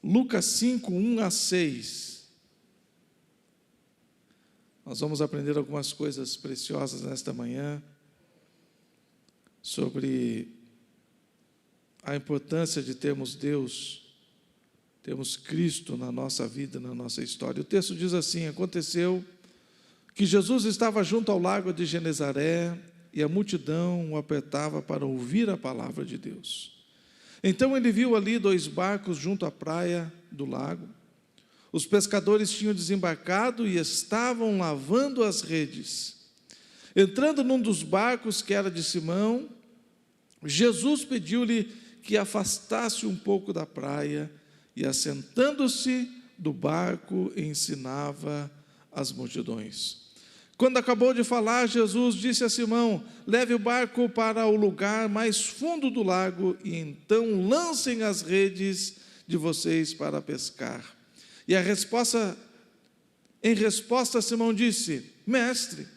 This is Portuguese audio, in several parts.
Lucas 5, 1 a 6. Nós vamos aprender algumas coisas preciosas nesta manhã sobre a importância de termos Deus, termos Cristo na nossa vida, na nossa história. O texto diz assim: aconteceu que Jesus estava junto ao lago de Genezaré e a multidão o apertava para ouvir a palavra de Deus. Então ele viu ali 2 barcos junto à praia do lago. Os pescadores tinham desembarcado e estavam lavando as redes. Entrando num dos barcos, que era de Simão, Jesus pediu-lhe que afastasse um pouco da praia e, assentando-se do barco, ensinava as multidões. Quando acabou de falar, Jesus disse a Simão: leve o barco para o lugar mais fundo do lago e então lancem as redes de vocês para pescar. E em resposta, Simão disse: mestre,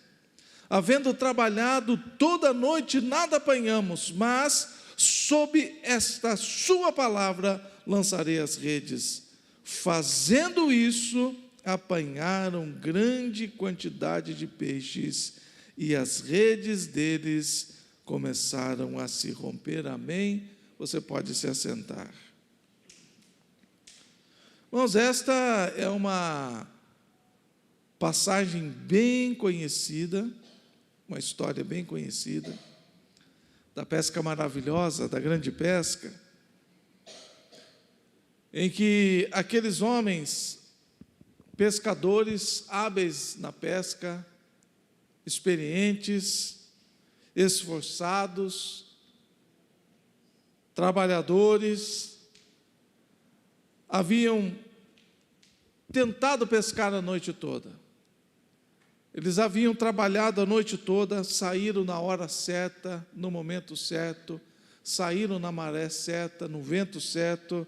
havendo trabalhado toda a noite, nada apanhamos, mas sob esta sua palavra lançarei as redes. Fazendo isso, apanharam grande quantidade de peixes e as redes deles começaram a se romper. Amém? Você pode se assentar. Irmãos, esta é uma passagem bem conhecida, uma história bem conhecida, da pesca maravilhosa, da grande pesca, em que aqueles homens pescadores hábeis na pesca, experientes, esforçados, trabalhadores, haviam tentado pescar a noite toda. Eles haviam trabalhado a noite toda, saíram na hora certa, no momento certo, saíram na maré certa, no vento certo,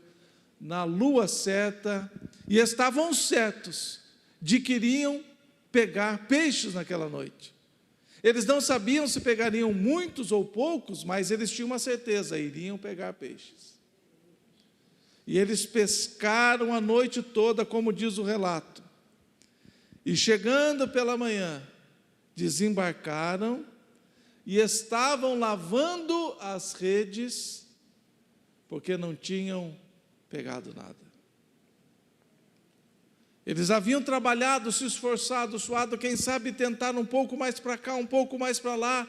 na lua certa, e estavam certos de que iriam pegar peixes naquela noite. Eles não sabiam se pegariam muitos ou poucos, mas eles tinham uma certeza: iriam pegar peixes. E eles pescaram a noite toda, como diz o relato. E chegando pela manhã, desembarcaram e estavam lavando as redes, porque não tinham pegado nada. Eles haviam trabalhado, se esforçado, suado, quem sabe tentaram um pouco mais para cá, um pouco mais para lá,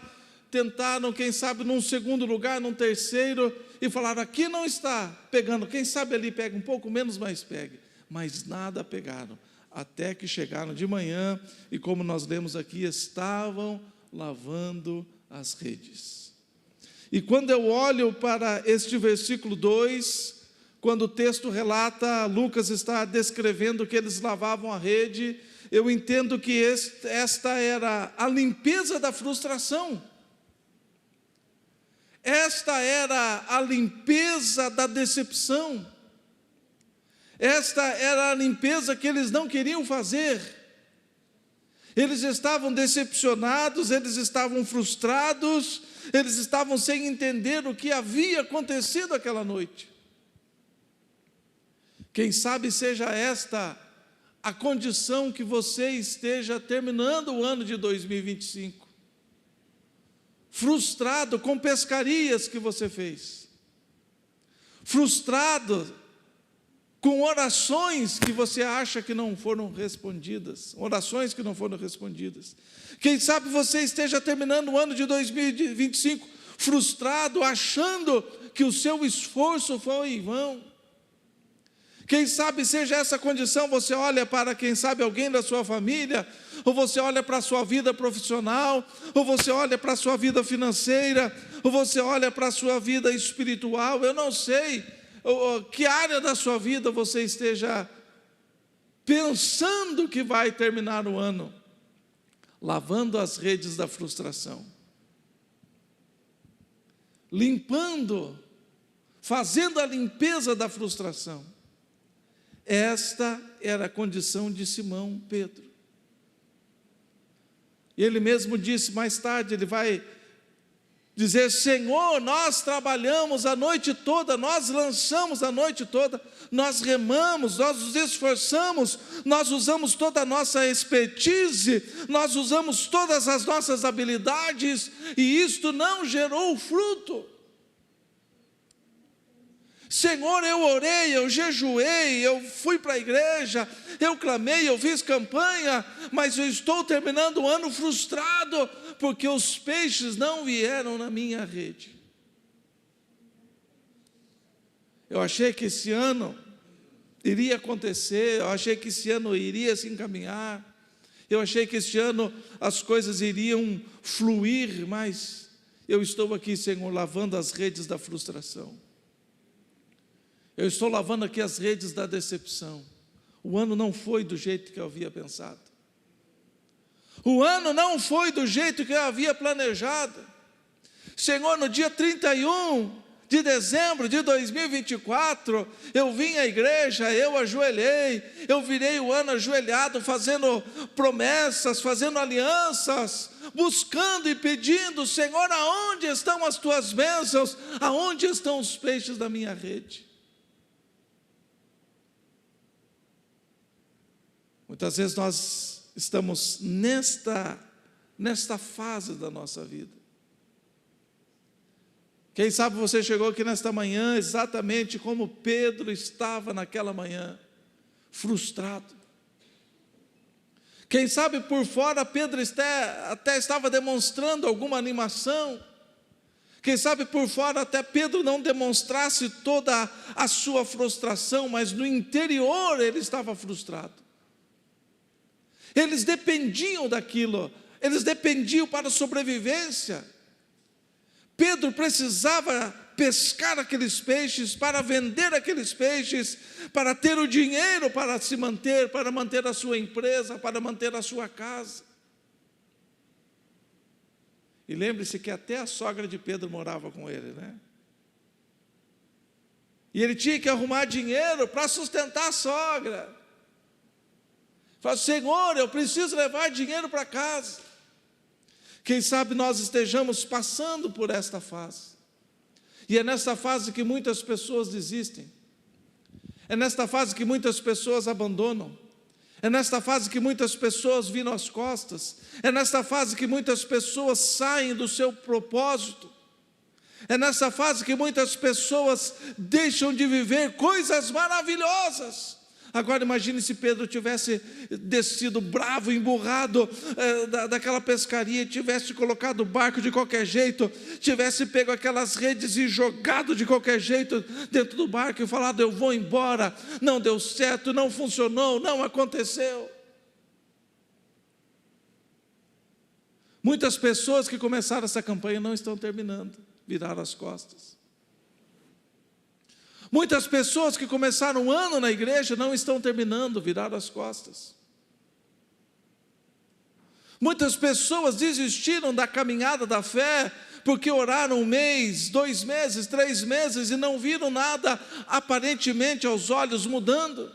tentaram, quem sabe, num segundo lugar, num terceiro, e falaram: aqui não está pegando, quem sabe ali pega um pouco menos, mas pegue. Mas nada pegaram, até que chegaram de manhã, e como nós lemos aqui, estavam lavando as redes. E quando eu olho para este versículo 2, quando o texto relata, Lucas está descrevendo que eles lavavam a rede, eu entendo que esta era a limpeza da frustração. Esta era a limpeza da decepção. Esta era a limpeza que eles não queriam fazer. Eles estavam decepcionados, eles estavam frustrados, eles estavam sem entender o que havia acontecido aquela noite. Quem sabe seja esta a condição que você esteja terminando o ano de 2025. Frustrado com pescarias que você fez. Frustrado com orações que você acha que não foram respondidas. Orações que não foram respondidas. Quem sabe você esteja terminando o ano de 2025 frustrado, achando que o seu esforço foi em vão. Quem sabe seja essa condição, você olha para, quem sabe, alguém da sua família, ou você olha para a sua vida profissional, ou você olha para a sua vida financeira, ou você olha para a sua vida espiritual, eu não sei que área da sua vida você esteja pensando que vai terminar o ano, lavando as redes da frustração, limpando, fazendo a limpeza da frustração. Esta era a condição de Simão Pedro. E ele mesmo disse mais tarde, ele vai Dizer: Senhor, nós trabalhamos a noite toda, nós lançamos a noite toda, nós remamos, nós nos esforçamos, nós usamos toda a nossa expertise, nós usamos todas as nossas habilidades, e isto não gerou fruto. Senhor, eu orei, eu jejuei, eu fui para a igreja, eu clamei, eu fiz campanha, mas eu estou terminando o ano frustrado, porque os peixes não vieram na minha rede. Eu achei que esse ano iria acontecer, eu achei que esse ano iria se encaminhar, eu achei que esse ano as coisas iriam fluir, mas eu estou aqui, Senhor, lavando as redes da frustração. Eu estou lavando aqui as redes da decepção. O ano não foi do jeito que eu havia pensado. O ano não foi do jeito que eu havia planejado. Senhor, no dia 31 de dezembro de 2024, eu vim à igreja, eu ajoelhei, eu virei o ano ajoelhado, fazendo promessas, fazendo alianças, buscando e pedindo: Senhor, aonde estão as tuas bênçãos? Aonde estão os peixes da minha rede? Muitas vezes nós estamos nesta fase da nossa vida. Quem sabe você chegou aqui nesta manhã exatamente como Pedro estava naquela manhã, frustrado. Quem sabe por fora Pedro até estava demonstrando alguma animação. Quem sabe por fora até Pedro não demonstrasse toda a sua frustração, mas no interior ele estava frustrado. Eles dependiam daquilo, eles dependiam para a sobrevivência. Pedro precisava pescar aqueles peixes, para vender aqueles peixes, para ter o dinheiro para se manter, para manter a sua empresa, para manter a sua casa. E lembre-se que até a sogra de Pedro morava com ele, né? E ele tinha que arrumar dinheiro para sustentar a sogra. Fala: Senhor, eu preciso levar dinheiro para casa. Quem sabe nós estejamos passando por esta fase. E é nesta fase que muitas pessoas desistem. É nesta fase que muitas pessoas abandonam. É nesta fase que muitas pessoas viram as costas. É nesta fase que muitas pessoas saem do seu propósito. É nessa fase que muitas pessoas deixam de viver coisas maravilhosas. Agora imagine se Pedro tivesse descido bravo, emburrado daquela pescaria, tivesse colocado o barco de qualquer jeito, tivesse pego aquelas redes e jogado de qualquer jeito dentro do barco e falado: eu vou embora, não deu certo, não funcionou, não aconteceu. Muitas pessoas que começaram essa campanha não estão terminando, viraram as costas. Muitas pessoas que começaram um ano na igreja não estão terminando, viraram as costas. Muitas pessoas desistiram da caminhada da fé, porque oraram 1 mês, 2 meses, 3 meses e não viram nada aparentemente aos olhos mudando.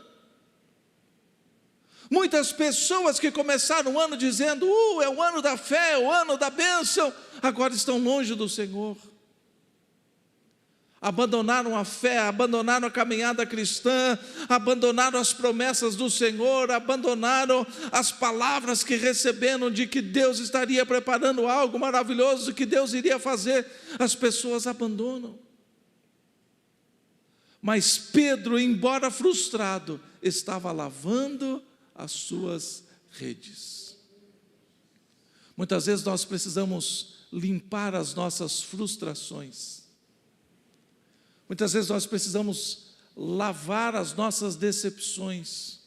Muitas pessoas que começaram o ano dizendo: é o ano da fé, é o ano da bênção, agora estão longe do Senhor. Abandonaram a fé, abandonaram a caminhada cristã, abandonaram as promessas do Senhor, abandonaram as palavras que receberam de que Deus estaria preparando algo maravilhoso, que Deus iria fazer. As pessoas abandonam. Mas Pedro, embora frustrado, estava lavando as suas redes. Muitas vezes nós precisamos limpar as nossas frustrações. Muitas vezes nós precisamos lavar as nossas decepções,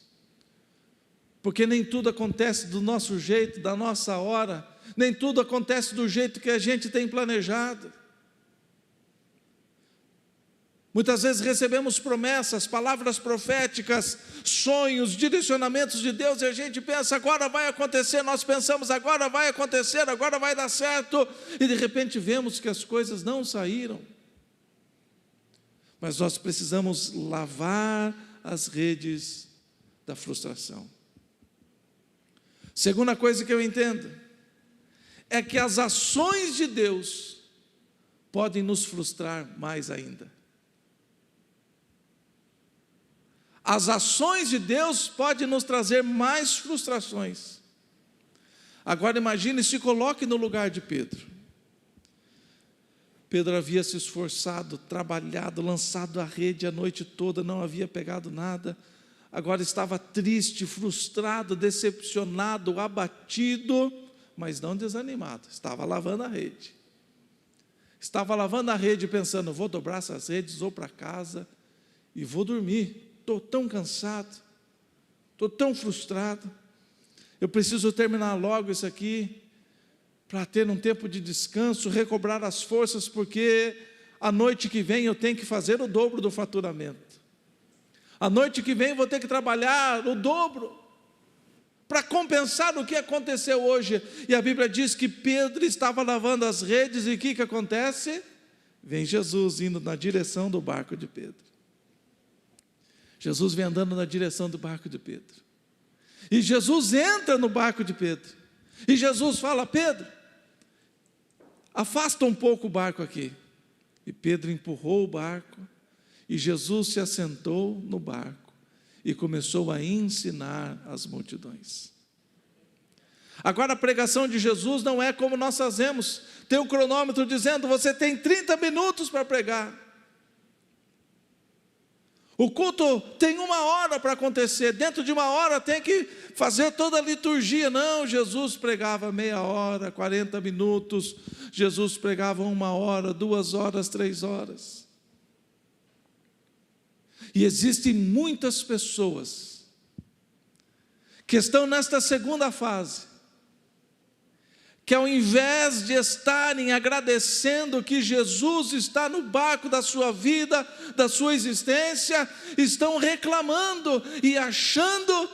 porque nem tudo acontece do nosso jeito, da nossa hora, nem tudo acontece do jeito que a gente tem planejado. Muitas vezes recebemos promessas, palavras proféticas, sonhos, direcionamentos de Deus, e a gente pensa: agora vai acontecer, nós pensamos: agora vai acontecer, agora vai dar certo, e de repente vemos que as coisas não saíram. Mas nós precisamos lavar as redes da frustração. Segunda coisa que eu entendo é que as ações de Deus podem nos frustrar mais ainda. As ações de Deus podem nos trazer mais frustrações. Agora imagine, se coloque no lugar de Pedro. Pedro havia se esforçado, trabalhado, lançado a rede a noite toda, não havia pegado nada. Agora estava triste, frustrado, decepcionado, abatido, mas não desanimado. Estava lavando a rede. Estava lavando a rede pensando, vou dobrar essas redes, vou para casa e vou dormir. Estou tão cansado, estou tão frustrado, eu preciso terminar logo isso aqui, para ter um tempo de descanso, recobrar as forças, porque a noite que vem eu tenho que fazer o dobro do faturamento, a noite que vem eu vou ter que trabalhar o dobro, para compensar o que aconteceu hoje. E a Bíblia diz que Pedro estava lavando as redes, e o que acontece? Vem Jesus indo na direção do barco de Pedro. Jesus vem andando na direção do barco de Pedro. E Jesus entra no barco de Pedro. E Jesus fala, Pedro, afasta um pouco o barco aqui. E Pedro empurrou o barco. E Jesus se assentou no barco. E começou a ensinar as multidões. Agora a pregação de Jesus não é como nós fazemos. Tem um cronômetro dizendo, você tem 30 minutos para pregar. O culto tem 1 hora para acontecer, dentro de 1 hora tem que fazer toda a liturgia. Não, Jesus pregava meia hora, 40 minutos, Jesus pregava 1 hora, 2 horas, 3 horas. E existem muitas pessoas que estão nesta segunda fase, que ao invés de estarem agradecendo que Jesus está no barco da sua vida, da sua existência, estão reclamando e achando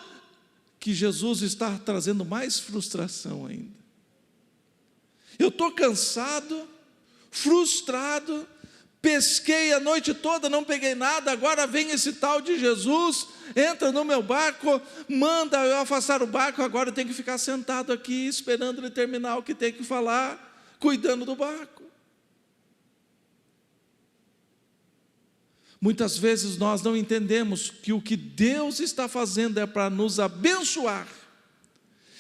que Jesus está trazendo mais frustração ainda. Eu estou cansado, frustrado, pesquei a noite toda, não peguei nada, agora vem esse tal de Jesus, entra no meu barco, manda eu afastar o barco, agora eu tenho que ficar sentado aqui, esperando ele terminar o que tem que falar, cuidando do barco. Muitas vezes nós não entendemos que o que Deus está fazendo é para nos abençoar,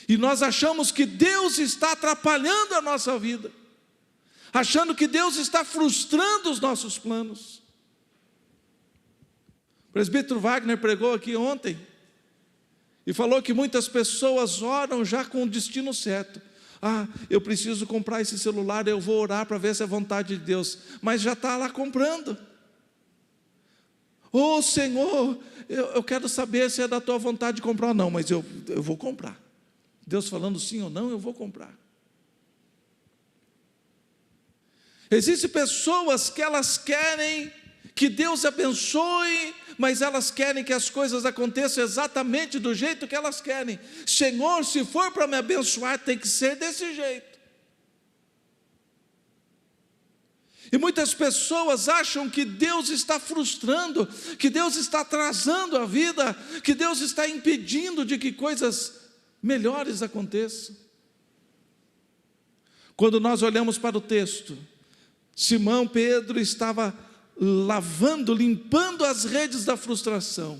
e nós achamos que Deus está atrapalhando a nossa vida, achando que Deus está frustrando os nossos planos. O presbítero Wagner pregou aqui ontem e falou que muitas pessoas oram já com o destino certo. Eu preciso comprar esse celular, eu vou orar para ver se é vontade de Deus, mas já está lá comprando. Senhor, eu quero saber se é da tua vontade de comprar ou não, mas eu vou comprar. Deus falando sim ou não, eu vou comprar. Existem pessoas que elas querem que Deus abençoe, mas elas querem que as coisas aconteçam exatamente do jeito que elas querem. Senhor, se for para me abençoar, tem que ser desse jeito. E muitas pessoas acham que Deus está frustrando, que Deus está atrasando a vida, que Deus está impedindo de que coisas melhores aconteçam. Quando nós olhamos para o texto, Simão Pedro estava lavando, limpando as redes da frustração.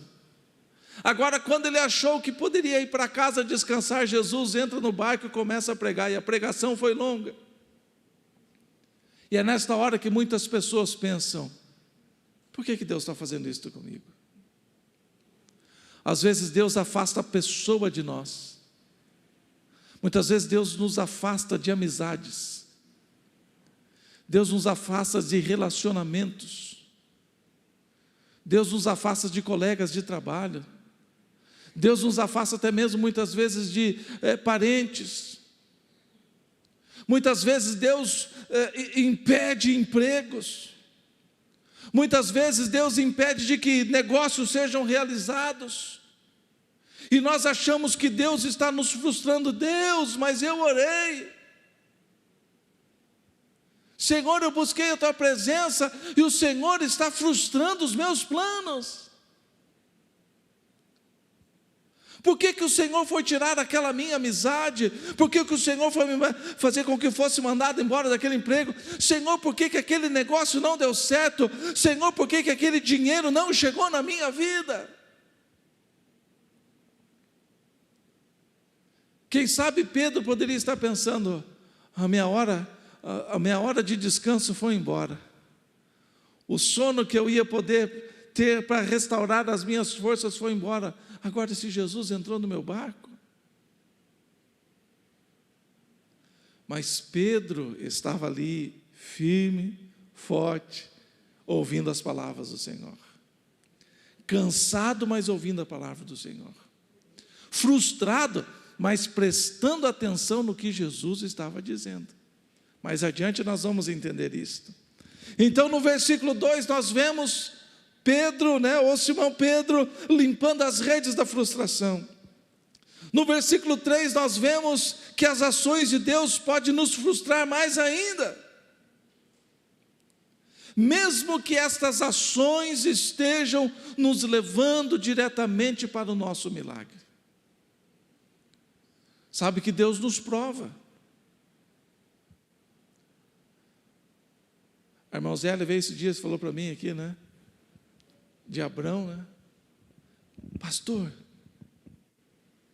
Agora, quando ele achou que poderia ir para casa descansar, Jesus entra no barco e começa a pregar, e a pregação foi longa. E é nesta hora que muitas pessoas pensam, por que Deus está fazendo isso comigo? Às vezes Deus afasta a pessoa de nós. Muitas vezes Deus nos afasta de amizades. Deus nos afasta de relacionamentos. Deus nos afasta de colegas de trabalho. Deus nos afasta até mesmo muitas vezes de parentes. Muitas vezes Deus impede empregos. Muitas vezes Deus impede de que negócios sejam realizados. E nós achamos que Deus está nos frustrando. Deus, mas eu orei. Senhor, eu busquei a tua presença e o Senhor está frustrando os meus planos. Por que o Senhor foi tirar aquela minha amizade? Por que o Senhor foi fazer com que fosse mandado embora daquele emprego? Senhor, por que aquele negócio não deu certo? Senhor, por que aquele dinheiro não chegou na minha vida? Quem sabe Pedro poderia estar pensando: a minha hora de descanso foi embora. O sono que eu ia poder ter para restaurar as minhas forças foi embora. Agora, se Jesus entrou no meu barco. Mas Pedro estava ali, firme, forte, ouvindo as palavras do Senhor. Cansado, mas ouvindo a palavra do Senhor. Frustrado, mas prestando atenção no que Jesus estava dizendo. Mais adiante nós vamos entender isto. Então, no versículo 2, nós vemos Pedro, ou Simão Pedro, limpando as redes da frustração. No versículo 3, nós vemos que as ações de Deus podem nos frustrar mais ainda. Mesmo que estas ações estejam nos levando diretamente para o nosso milagre. Sabe que Deus nos prova. A irmã Zélia veio esses dias e falou para mim aqui, de Abrão, pastor,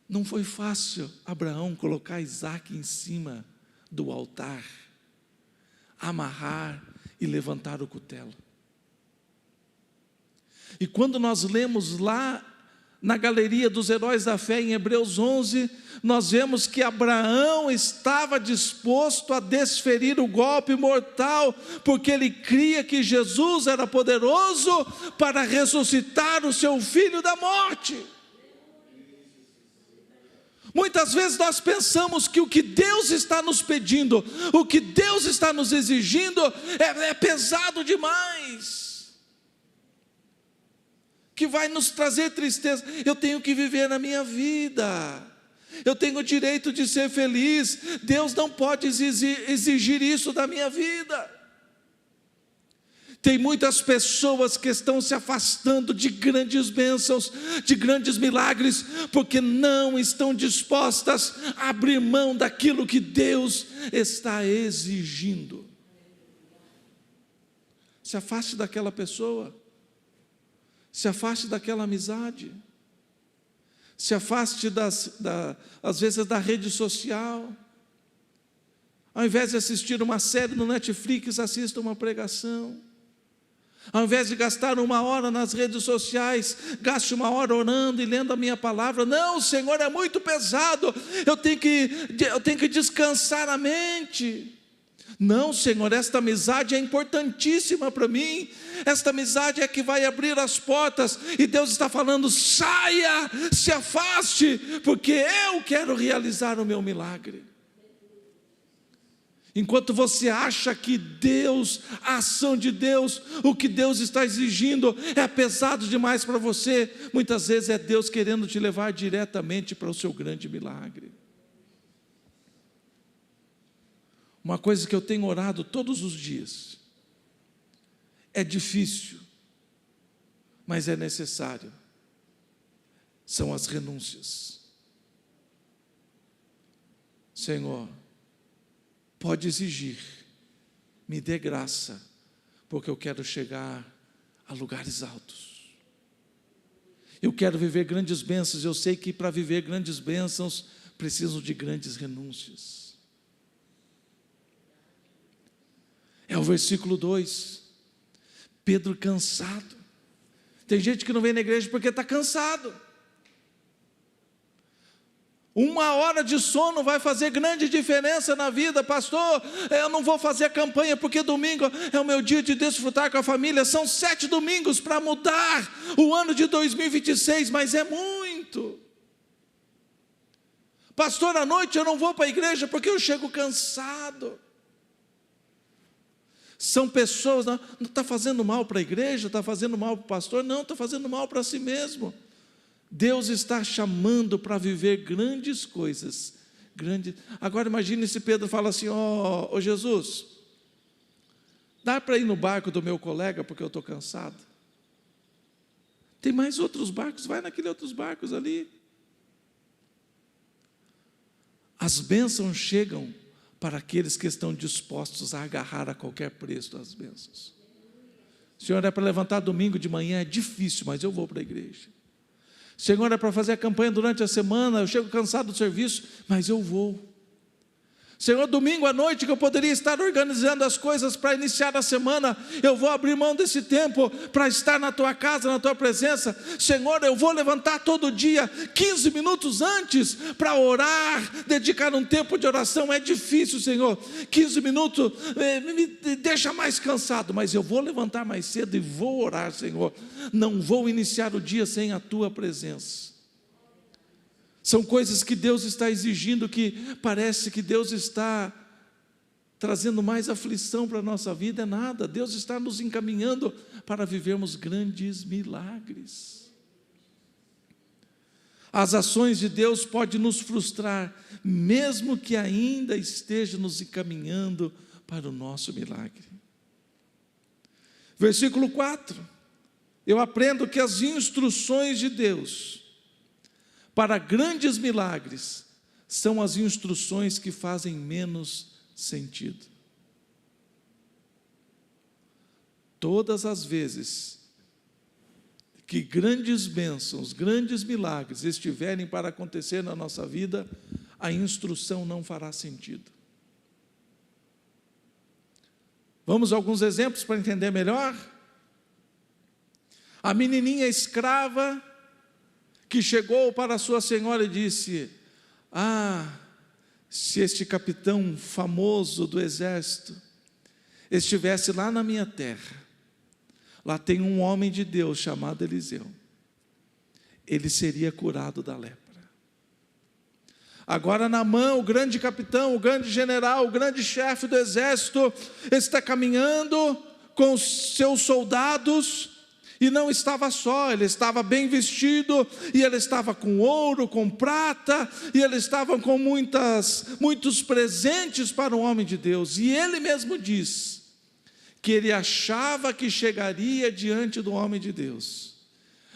não foi fácil Abraão colocar Isaac em cima do altar, amarrar e levantar o cutelo. E quando nós lemos lá na galeria dos heróis da fé, em Hebreus 11, nós vemos que Abraão estava disposto a desferir o golpe mortal, porque ele cria que Jesus era poderoso para ressuscitar o seu filho da morte. Muitas vezes nós pensamos que o que Deus está nos pedindo, o que Deus está nos exigindo, é pesado demais, que vai nos trazer tristeza. Eu tenho que viver na minha vida, eu tenho o direito de ser feliz, Deus não pode exigir isso da minha vida. Tem muitas pessoas que estão se afastando de grandes bênçãos, de grandes milagres, porque não estão dispostas a abrir mão daquilo que Deus está exigindo. Se afaste daquela pessoa, se afaste daquela amizade, se afaste às vezes da rede social. Ao invés de assistir uma série no Netflix, assista uma pregação. Ao invés de gastar 1 hora nas redes sociais, gaste 1 hora orando e lendo a minha palavra. Não, Senhor, é muito pesado, eu tenho que descansar a mente. Não, Senhor, esta amizade é importantíssima para mim, esta amizade é que vai abrir as portas, e Deus está falando: saia, se afaste, porque eu quero realizar o meu milagre. Enquanto você acha que Deus, a ação de Deus, o que Deus está exigindo é pesado demais para você, muitas vezes é Deus querendo te levar diretamente para o seu grande milagre. Uma coisa que eu tenho orado todos os dias, é difícil, mas é necessário, são as renúncias. Senhor, pode exigir, me dê graça, porque eu quero chegar a lugares altos. Eu quero viver grandes bênçãos. Eu sei que para viver grandes bênçãos preciso de grandes renúncias. É o versículo 2. Pedro cansado. Tem gente que não vem na igreja porque está cansado. 1 hora de sono vai fazer grande diferença na vida. Pastor, eu não vou fazer a campanha porque domingo é o meu dia de desfrutar com a família. São 7 domingos para mudar o ano de 2026, mas é muito. Pastor, à noite eu não vou para a igreja porque eu chego cansado. São pessoas, não está fazendo mal para a igreja, está fazendo mal para o pastor, não, está fazendo mal para si mesmo. Deus está chamando para viver grandes coisas. Agora imagine se Pedro fala assim: ó Jesus, dá para ir no barco do meu colega porque eu estou cansado? Tem mais outros barcos, vai naqueles outros barcos ali. As bênçãos chegam para aqueles que estão dispostos a agarrar a qualquer preço as bênçãos. Senhor, é para levantar domingo de manhã, é difícil, mas eu vou para a igreja. Senhor, é para fazer a campanha durante a semana, eu chego cansado do serviço, mas eu vou. Senhor, domingo à noite que eu poderia estar organizando as coisas para iniciar a semana, eu vou abrir mão desse tempo para estar na Tua casa, na Tua presença. Senhor, eu vou levantar todo dia 15 minutos antes para orar, dedicar um tempo de oração. É difícil, Senhor, 15 minutos me deixa mais cansado, mas eu vou levantar mais cedo e vou orar, Senhor. Não vou iniciar o dia sem a Tua presença. São coisas que Deus está exigindo, que parece que Deus está trazendo mais aflição para a nossa vida. É nada, Deus está nos encaminhando para vivermos grandes milagres. As ações de Deus podem nos frustrar, mesmo que ainda esteja nos encaminhando para o nosso milagre. Versículo 4, eu aprendo que as instruções de Deus para grandes milagres são as instruções que fazem menos sentido. Todas as vezes que grandes bênçãos, grandes milagres estiverem para acontecer na nossa vida, a instrução não fará sentido. Vamos a alguns exemplos para entender melhor? A menininha escrava que chegou para a sua senhora e disse: se este capitão famoso do exército estivesse lá na minha terra, lá tem um homem de Deus chamado Eliseu, ele seria curado da lepra. Agora Naamã, o grande capitão, o grande general, o grande chefe do exército, está caminhando com os seus soldados. E não estava só, ele estava bem vestido, e ele estava com ouro, com prata, e ele estava com muitos presentes para o homem de Deus. E ele mesmo diz que ele achava que chegaria diante do homem de Deus,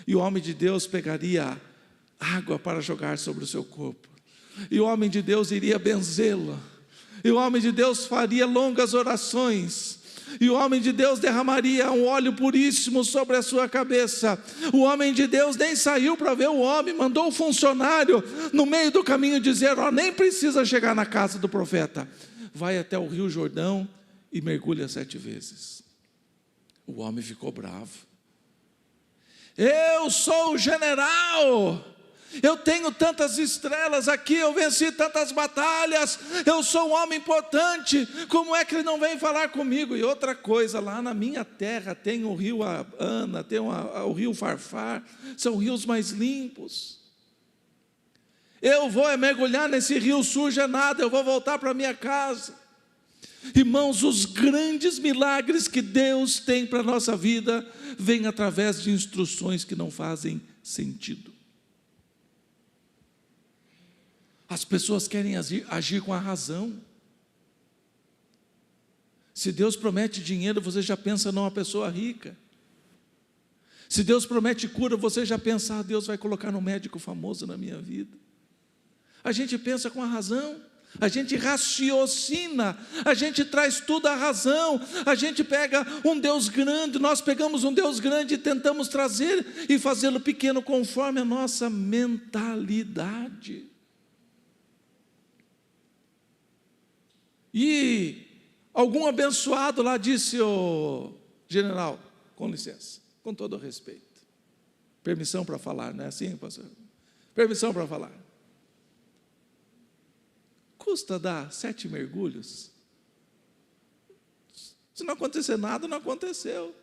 e o homem de Deus pegaria água para jogar sobre o seu corpo, e o homem de Deus iria benzê-lo, e o homem de Deus faria longas orações, e o homem de Deus derramaria um óleo puríssimo sobre a sua cabeça. O homem de Deus nem saiu para ver o homem, mandou o funcionário no meio do caminho dizer: nem precisa chegar na casa do profeta, vai até o rio Jordão e mergulha 7 vezes. O homem ficou bravo. Eu sou o general, eu tenho tantas estrelas aqui, eu venci tantas batalhas, eu sou um homem importante, como é que ele não vem falar comigo? E outra coisa, lá na minha terra tem o rio Ana, tem o rio Farfar, são rios mais limpos. Eu vou mergulhar nesse rio, suja nada, eu vou voltar para minha casa. Irmãos, os grandes milagres que Deus tem para a nossa vida vêm através de instruções que não fazem sentido. As pessoas querem agir com a razão. Se Deus promete dinheiro, você já pensa numa pessoa rica. Se Deus promete cura, você já pensa: Deus vai colocar um médico famoso na minha vida. A gente pensa com a razão, a gente raciocina, a gente traz tudo à razão, a gente pega um Deus grande, nós pegamos um Deus grande e tentamos trazer e fazê-lo pequeno conforme a nossa mentalidade. E algum abençoado lá disse: general, com licença, com todo respeito, permissão para falar, não é assim, pastor? Permissão para falar. Custa dar 7 mergulhos? Se não acontecer nada, não aconteceu.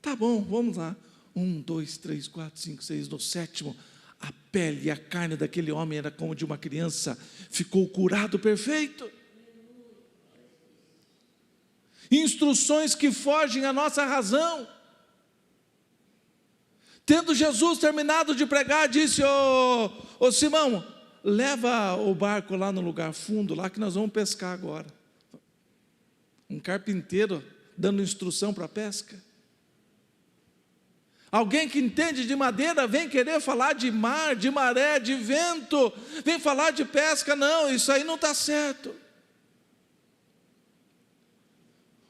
Tá bom, vamos lá. 1, 2, 3, 4, 5, 6, no 7º, a pele e a carne daquele homem era como de uma criança, ficou curado perfeito. Instruções que fogem à nossa razão. Tendo Jesus terminado de pregar, disse: ô Simão, leva o barco lá no lugar fundo, lá que nós vamos pescar agora. Um carpinteiro dando instrução para a pesca. Alguém que entende de madeira vem querer falar de mar, de maré, de vento, vem falar de pesca. Não, isso aí não está certo.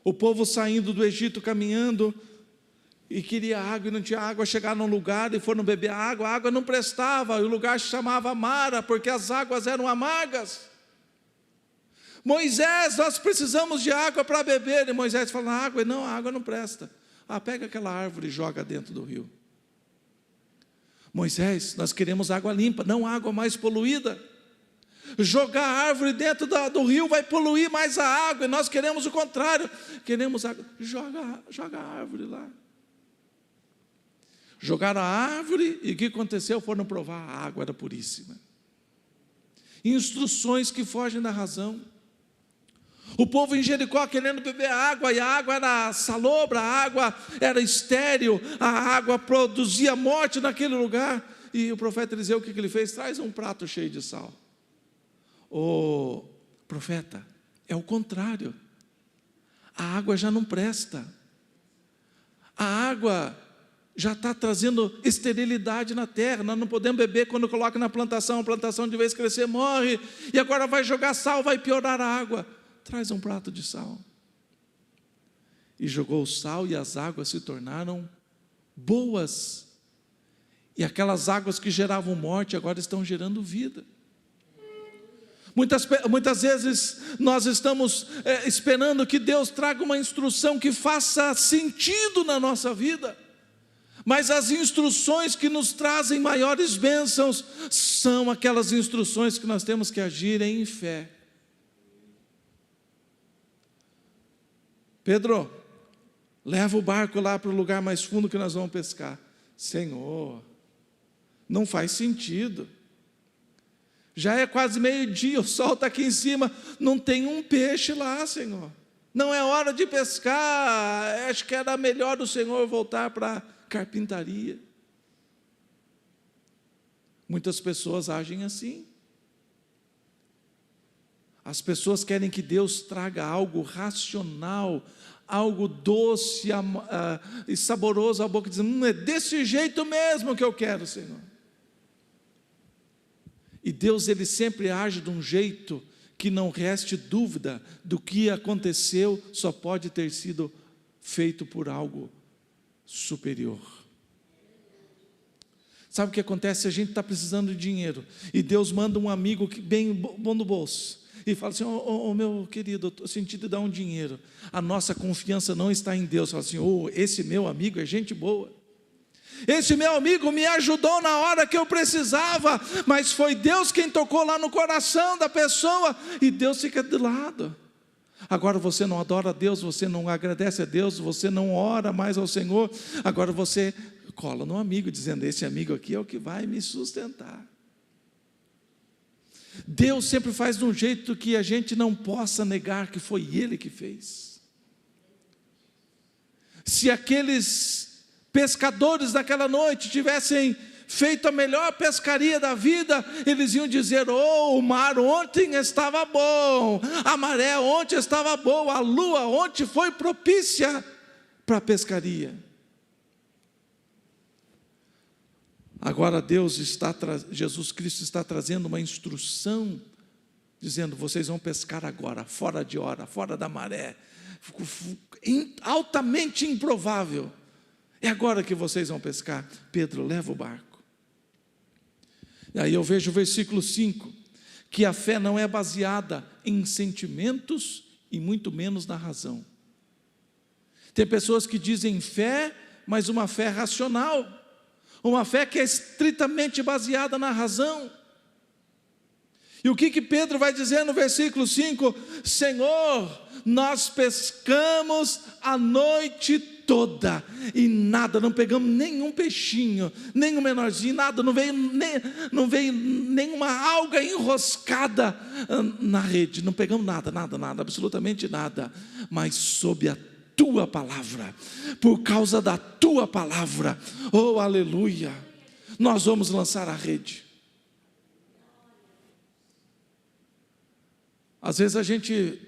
O povo saindo do Egito, caminhando, e queria água e não tinha água, chegaram num lugar e foram beber água, a água não prestava, e o lugar se chamava Mara, porque as águas eram amargas. Moisés, nós precisamos de água para beber, e Moisés fala, água, não, a água não presta. Pega aquela árvore e joga dentro do rio. Moisés, nós queremos água limpa, não água mais poluída. Jogar a árvore dentro do rio vai poluir mais a água, e nós queremos o contrário, queremos água, joga a árvore lá. Jogaram a árvore, e o que aconteceu? Foram provar, a água era puríssima. Instruções que fogem da razão. O povo em Jericó querendo beber água, e a água era salobra, a água era estéril, a água produzia morte naquele lugar. E o profeta Eliseu, o que ele fez? Traz um prato cheio de sal. Ô profeta, é o contrário. A água já não presta. A água já está trazendo esterilidade na terra. Nós não podemos beber quando coloca na plantação, a plantação de vez crescer morre, e agora vai jogar sal, vai piorar a água. Traz um prato de sal. E jogou o sal, e as águas se tornaram boas. E aquelas águas que geravam morte, agora estão gerando vida. Muitas vezes nós estamos esperando que Deus traga uma instrução que faça sentido na nossa vida. Mas as instruções que nos trazem maiores bênçãos são aquelas instruções que nós temos que agir em fé. Pedro, leva o barco lá para o lugar mais fundo que nós vamos pescar. Senhor, não faz sentido. Já é quase meio-dia, o sol está aqui em cima, não tem um peixe lá, Senhor. Não é hora de pescar, acho que era melhor o Senhor voltar para a carpintaria. Muitas pessoas agem assim. As pessoas querem que Deus traga algo racional, algo doce e saboroso à boca, dizendo, é desse jeito mesmo que eu quero, Senhor. E Deus, Ele sempre age de um jeito que não reste dúvida do que aconteceu, só pode ter sido feito por algo superior. Sabe o que acontece? A gente está precisando de dinheiro, e Deus manda um amigo bem bom no bolso, e fala assim, meu querido, eu estou sentindo de dar um dinheiro. A nossa confiança não está em Deus. Fala assim, esse meu amigo é gente boa. Esse meu amigo me ajudou na hora que eu precisava, mas foi Deus quem tocou lá no coração da pessoa, e Deus fica de lado. Agora você não adora a Deus, você não agradece a Deus, você não ora mais ao Senhor, agora você cola no amigo, dizendo, esse amigo aqui é o que vai me sustentar. Deus sempre faz de um jeito que a gente não possa negar que foi Ele que fez. Se aqueles pescadores daquela noite tivessem feito a melhor pescaria da vida, eles iam dizer, o mar ontem estava bom, a maré ontem estava boa, a lua ontem foi propícia para a pescaria. Agora Jesus Cristo está trazendo uma instrução, dizendo, vocês vão pescar agora, fora de hora, fora da maré, altamente improvável. É agora que vocês vão pescar. Pedro, leva o barco. E aí eu vejo o versículo 5, que a fé não é baseada em sentimentos e muito menos na razão. Tem pessoas que dizem fé, mas uma fé racional, uma fé que é estritamente baseada na razão. E o que Pedro vai dizer no versículo 5? Senhor, nós pescamos a noite toda, e nada, não pegamos nenhum peixinho, nenhum menorzinho, nada, não veio nenhuma alga enroscada na rede, não pegamos nada, absolutamente nada, mas sob a tua palavra, por causa da tua palavra, oh aleluia, nós vamos lançar a rede. Às vezes a gente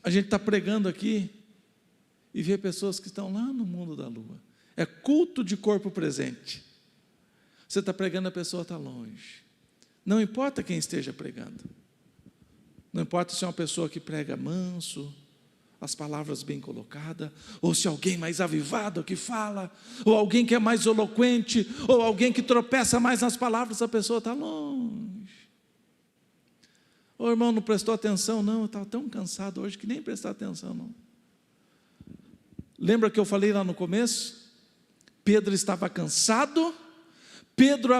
está pregando aqui, e vê pessoas que estão lá no mundo da lua, É culto de corpo presente. Você está pregando, a pessoa está longe. Não importa quem esteja pregando. Não importa se é uma pessoa que prega manso, as palavras bem colocadas, ou se alguém mais avivado que fala, ou alguém que é mais eloquente, ou alguém que tropeça mais nas palavras, a pessoa está longe. O irmão não prestou atenção, não, eu estava tão cansado hoje que nem prestar atenção, não. Lembra que eu falei lá no começo? Pedro estava cansado, Pedro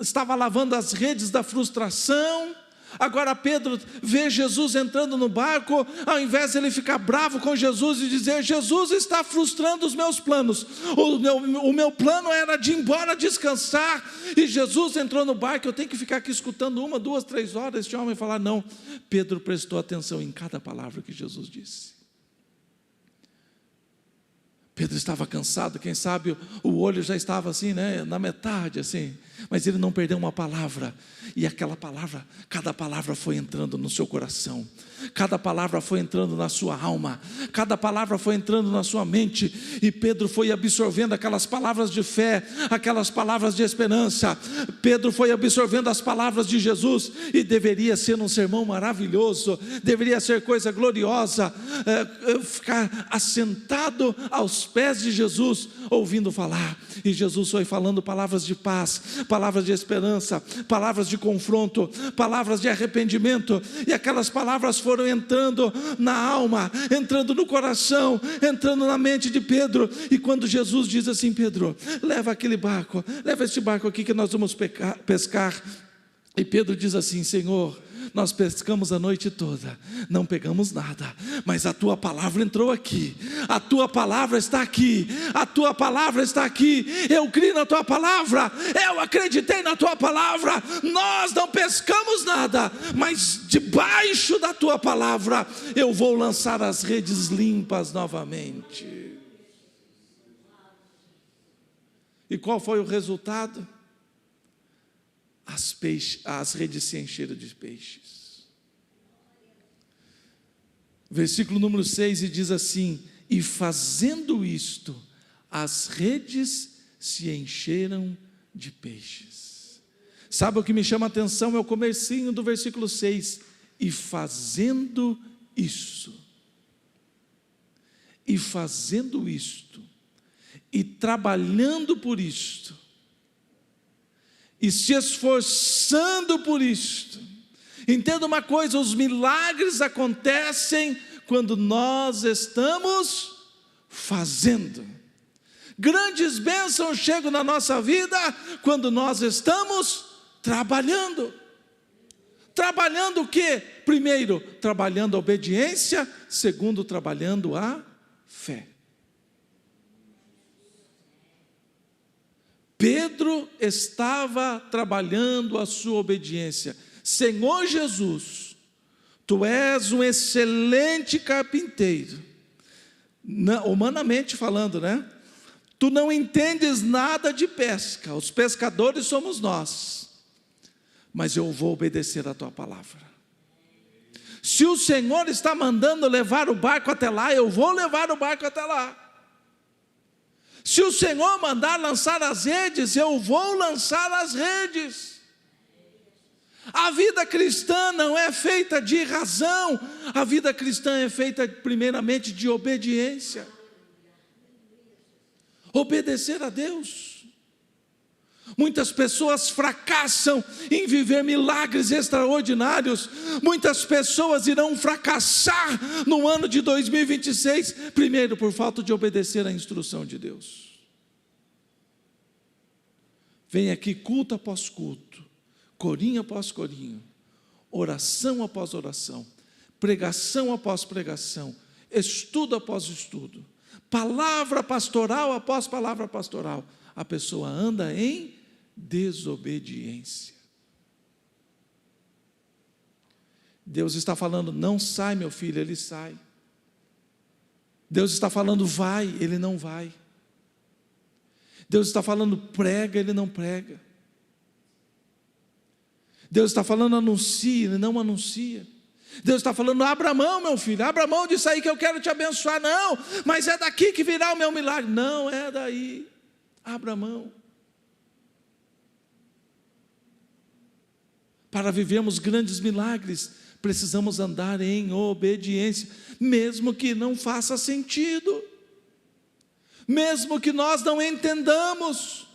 estava lavando as redes da frustração. Agora Pedro vê Jesus entrando no barco, ao invés de ele ficar bravo com Jesus e dizer: Jesus está frustrando os meus planos, o meu plano era de ir embora descansar, e Jesus entrou no barco, eu tenho que ficar aqui escutando 1, 2, 3 horas este homem falar. Não, Pedro prestou atenção em cada palavra que Jesus disse. Pedro estava cansado, quem sabe o olho já estava assim, né, na metade assim, mas ele não perdeu uma palavra, e aquela palavra, cada palavra foi entrando no seu coração, cada palavra foi entrando na sua alma, cada palavra foi entrando na sua mente, e Pedro foi absorvendo aquelas palavras de fé, aquelas palavras de esperança. Pedro foi absorvendo as palavras de Jesus, e deveria ser um sermão maravilhoso, deveria ser coisa gloriosa, ficar assentado aos pés de Jesus, ouvindo falar, e Jesus foi falando palavras de paz, palavras de esperança, palavras de confronto, palavras de arrependimento, e aquelas palavras foram entrando na alma, entrando no coração, entrando na mente de Pedro. E quando Jesus diz assim: Pedro, leva aquele barco, leva este barco aqui que nós vamos pescar, e Pedro diz assim: Senhor, nós pescamos a noite toda, não pegamos nada, mas a tua palavra entrou aqui, a tua palavra está aqui, a tua palavra está aqui, eu criei na tua palavra, eu acreditei na tua palavra, nós não pescamos nada, mas debaixo da tua palavra eu vou lançar as redes limpas novamente. E qual foi o resultado? As redes se encheram de peixes. Versículo número 6 diz assim: e fazendo isto, as redes se encheram de peixes. Sabe o que me chama a atenção? É o comecinho do versículo 6. E fazendo isso, e fazendo isto, e trabalhando por isto, e se esforçando por isto. Entenda uma coisa: os milagres acontecem quando nós estamos fazendo. Grandes bênçãos chegam na nossa vida quando nós estamos trabalhando. Trabalhando o quê? Primeiro, trabalhando a obediência. Segundo, trabalhando a fé. Pedro estava trabalhando a sua obediência. Senhor Jesus, tu és um excelente carpinteiro, humanamente falando, né? Tu não entendes nada de pesca, os pescadores somos nós, mas eu vou obedecer a tua palavra. Se o Senhor está mandando levar o barco até lá, eu vou levar o barco até lá. Se o Senhor mandar lançar as redes, eu vou lançar as redes. A vida cristã não é feita de razão, a vida cristã é feita primeiramente de obediência. Obedecer a Deus. Muitas pessoas fracassam em viver milagres extraordinários. Muitas pessoas irão fracassar no ano de 2026, primeiro por falta de obedecer à instrução de Deus. Vem aqui culto após culto, corinho após corinho, oração após oração, pregação após pregação, estudo após estudo, palavra pastoral após palavra pastoral. A pessoa anda em desobediência. Deus está falando: não sai, meu filho, ele sai. Deus está falando: vai, ele não vai. Deus está falando: prega, ele não prega. Deus está falando: anuncia, ele não anuncia. Deus está falando: abra mão, meu filho, abra mão disso aí que eu quero te abençoar. Não, mas é daqui que virá o meu milagre. Não, é daí. Abra mão. Para vivermos grandes milagres, precisamos andar em obediência, mesmo que não faça sentido, mesmo que nós não entendamos,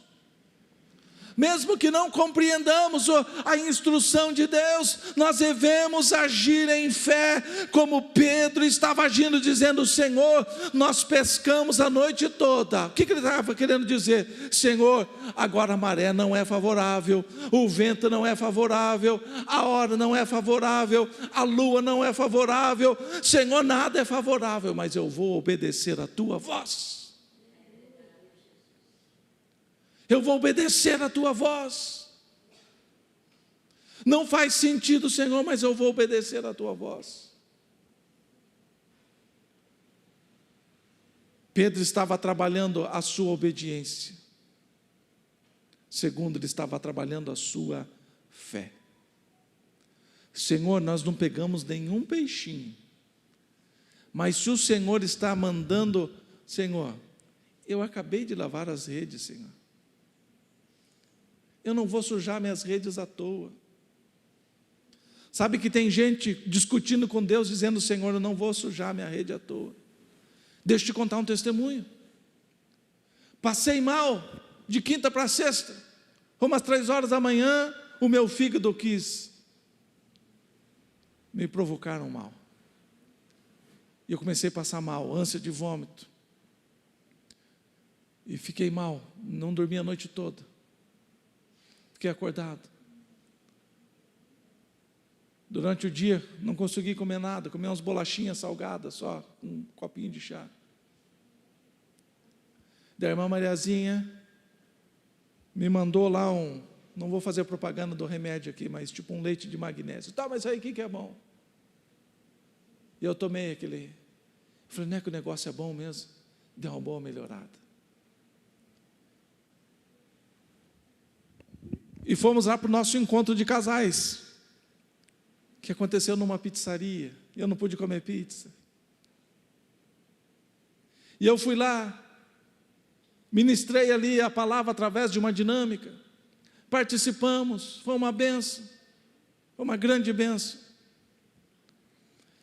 mesmo que não compreendamos a instrução de Deus, nós devemos agir em fé, como Pedro estava agindo, dizendo: Senhor, nós pescamos a noite toda. O que ele estava querendo dizer? Senhor, agora a maré não é favorável, o vento não é favorável, a hora não é favorável, a lua não é favorável, Senhor, nada é favorável, mas eu vou obedecer a tua voz. Eu vou obedecer a tua voz. Não faz sentido, Senhor, mas eu vou obedecer a tua voz. Pedro estava trabalhando a sua obediência. Segundo, ele estava trabalhando a sua fé. Senhor, nós não pegamos nenhum peixinho, mas se o Senhor está mandando, Senhor, eu acabei de lavar as redes, Senhor. Eu não vou sujar minhas redes à toa. Sabe que tem gente discutindo com Deus, dizendo: Senhor, eu não vou sujar minha rede à toa. Deixa eu te contar um testemunho. Passei mal de quinta para sexta, umas 3 horas da manhã, o meu fígado quis me provocar um mal. E eu comecei a passar mal, ânsia de vômito. E fiquei mal, não dormi a noite toda. Fiquei acordado. Durante o dia, não consegui comer nada, comi umas bolachinhas salgadas, só um copinho de chá. Da irmã Mariazinha me mandou lá não vou fazer propaganda do remédio aqui, mas tipo um leite de magnésio. Tá, mas aí o que é bom? E eu tomei aquele. Falei: não é que o negócio é bom mesmo? Deu uma boa melhorada. E fomos lá para o nosso encontro de casais, que aconteceu numa pizzaria. Eu não pude comer pizza. E eu fui lá, ministrei ali a palavra através de uma dinâmica, participamos, foi uma benção, foi uma grande benção.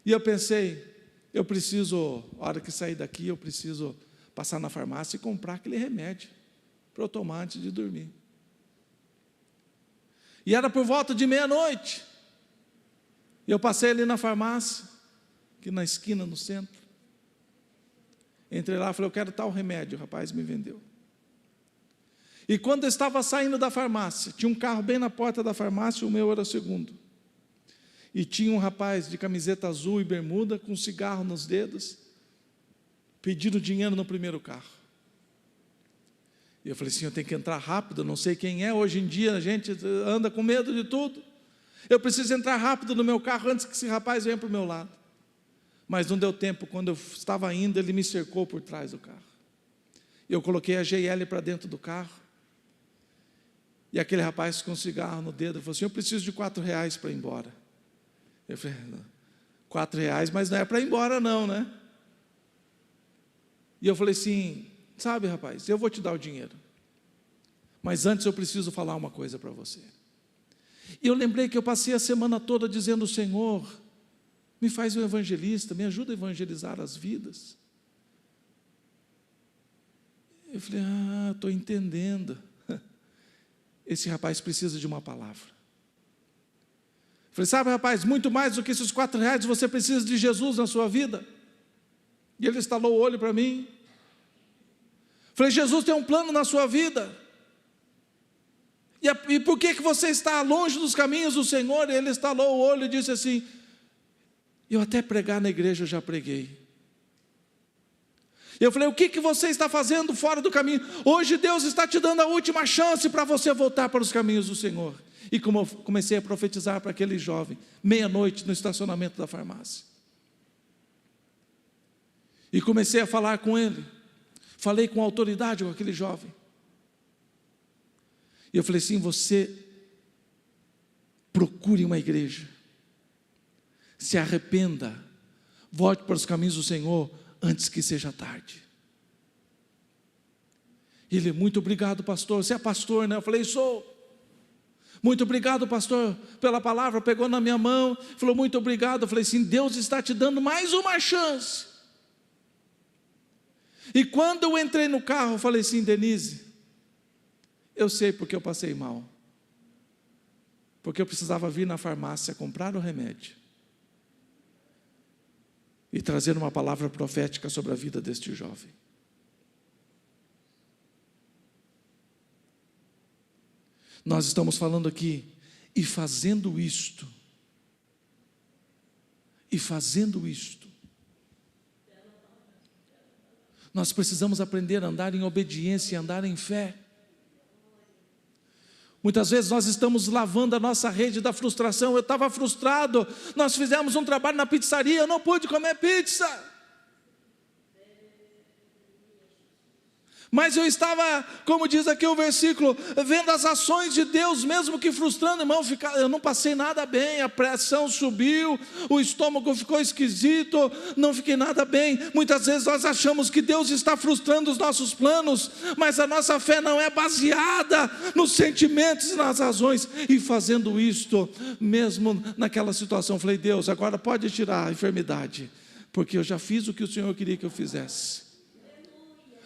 E eu pensei: eu preciso, a hora que sair daqui, eu preciso passar na farmácia e comprar aquele remédio para eu tomar antes de dormir. E era por volta de meia-noite. E eu passei ali na farmácia, aqui na esquina, no centro. Entrei lá e falei: eu quero tal remédio. O rapaz me vendeu. E quando eu estava saindo da farmácia, tinha um carro bem na porta da farmácia, o meu era o segundo. E tinha um rapaz de camiseta azul e bermuda, com um cigarro nos dedos, pedindo dinheiro no primeiro carro. E eu falei assim: eu tenho que entrar rápido, não sei quem é, hoje em dia a gente anda com medo de tudo. Eu preciso entrar rápido no meu carro antes que esse rapaz venha para o meu lado. Mas não deu tempo, quando eu estava indo, ele me cercou por trás do carro. Eu coloquei a GL para dentro do carro, e aquele rapaz com um cigarro no dedo falou assim: eu preciso de R$4 para ir embora. Eu falei: R$4, mas não é para ir embora não, né? E eu falei assim: sabe, rapaz, eu vou te dar o dinheiro, mas antes eu preciso falar uma coisa para você. E eu lembrei que eu passei a semana toda dizendo: Senhor, me faz um evangelista, me ajuda a evangelizar as vidas. Eu falei: estou entendendo. Esse rapaz precisa de uma palavra. Eu falei: sabe, rapaz, muito mais do que esses R$4, você precisa de Jesus na sua vida. E ele estalou o olho para mim. Falei: Jesus tem um plano na sua vida. E por que você está longe dos caminhos do Senhor? E ele estalou o olho e disse assim: eu até pregar na igreja eu já preguei. Eu falei: o que você está fazendo fora do caminho? Hoje Deus está te dando a última chance para você voltar para os caminhos do Senhor. E como eu comecei a profetizar para aquele jovem, meia-noite no estacionamento da farmácia. E comecei a falar com ele. Falei com autoridade com aquele jovem. E eu falei assim: você procure uma igreja. se arrependa, volte para os caminhos do Senhor antes que seja tarde. Ele, muito obrigado, pastor. Você é pastor, né? Eu falei, sou. Muito obrigado, pastor, pela palavra. Pegou na minha mão, falou, muito obrigado. Eu falei, sim, Deus está te dando mais uma chance. E quando eu entrei no carro, eu falei assim, Denise, eu sei porque eu passei mal. Porque eu precisava vir na farmácia comprar o remédio e trazer uma palavra profética sobre a vida deste jovem. Nós estamos falando aqui, e fazendo isto, nós precisamos aprender a andar em obediência e andar em fé. Muitas vezes nós estamos lavando a nossa rede da frustração. Eu estava frustrado, nós fizemos um trabalho na pizzaria, eu não pude comer pizza. Mas eu estava, como diz aqui o versículo, vendo as ações de Deus, mesmo que frustrando, irmão, eu não passei nada bem, a pressão subiu, o estômago ficou esquisito, não fiquei nada bem. Muitas vezes nós achamos que Deus está frustrando os nossos planos, mas a nossa fé não é baseada nos sentimentos e nas razões. E fazendo isto, mesmo naquela situação, falei, Deus, agora pode tirar a enfermidade, porque eu já fiz o que o Senhor queria que eu fizesse.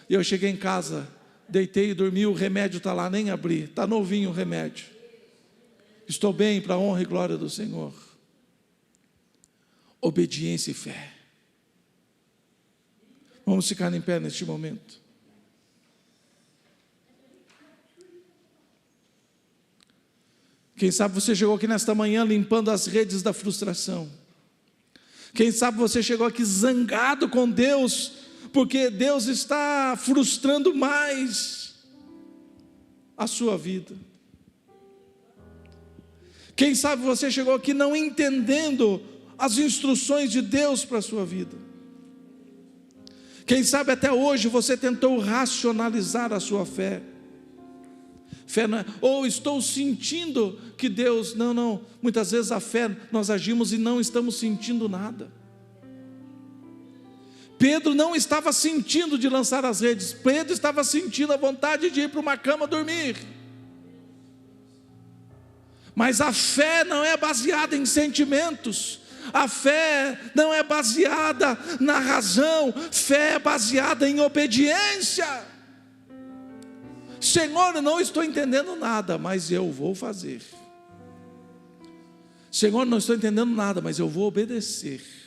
E eu cheguei em casa, deitei e dormi, o remédio está lá, nem abri, está novinho o remédio. Estou bem para a honra e glória do Senhor. Obediência e fé. Vamos ficar em pé neste momento. Quem sabe você chegou aqui nesta manhã limpando as redes da frustração. Quem sabe você chegou aqui zangado com Deus, porque Deus está frustrando mais a sua vida. Quem sabe você chegou aqui não entendendo as instruções de Deus para a sua vida. Quem sabe até hoje você tentou racionalizar a sua fé. Fé não é, ou estou sentindo que Deus, não, muitas vezes a fé, nós agimos e não estamos sentindo nada. Pedro não estava sentindo de lançar as redes, Pedro estava sentindo a vontade de ir para uma cama dormir. Mas a fé não é baseada em sentimentos, a fé não é baseada na razão, fé é baseada em obediência. Senhor, eu não estou entendendo nada, mas eu vou fazer. Senhor, não estou entendendo nada, mas eu vou obedecer.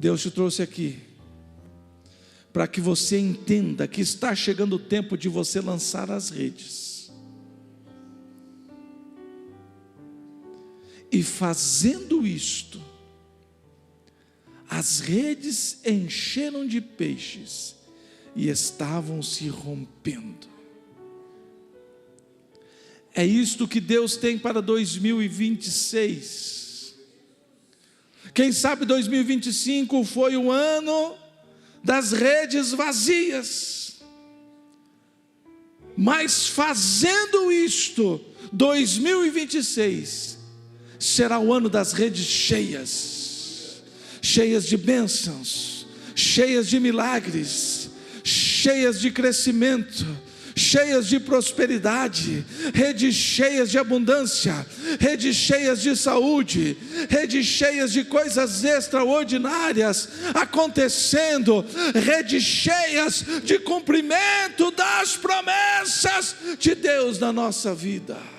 Deus te trouxe aqui para que você entenda que está chegando o tempo de você lançar as redes. E fazendo isto, as redes encheram de peixes e estavam se rompendo. É isto que Deus tem para 2026. Quem sabe 2025 foi o ano das redes vazias, mas fazendo isto, 2026 será o ano das redes cheias, cheias de bênçãos, cheias de milagres, cheias de crescimento, cheias de prosperidade, redes cheias de abundância, redes cheias de saúde, redes cheias de coisas extraordinárias acontecendo, redes cheias de cumprimento das promessas de Deus na nossa vida.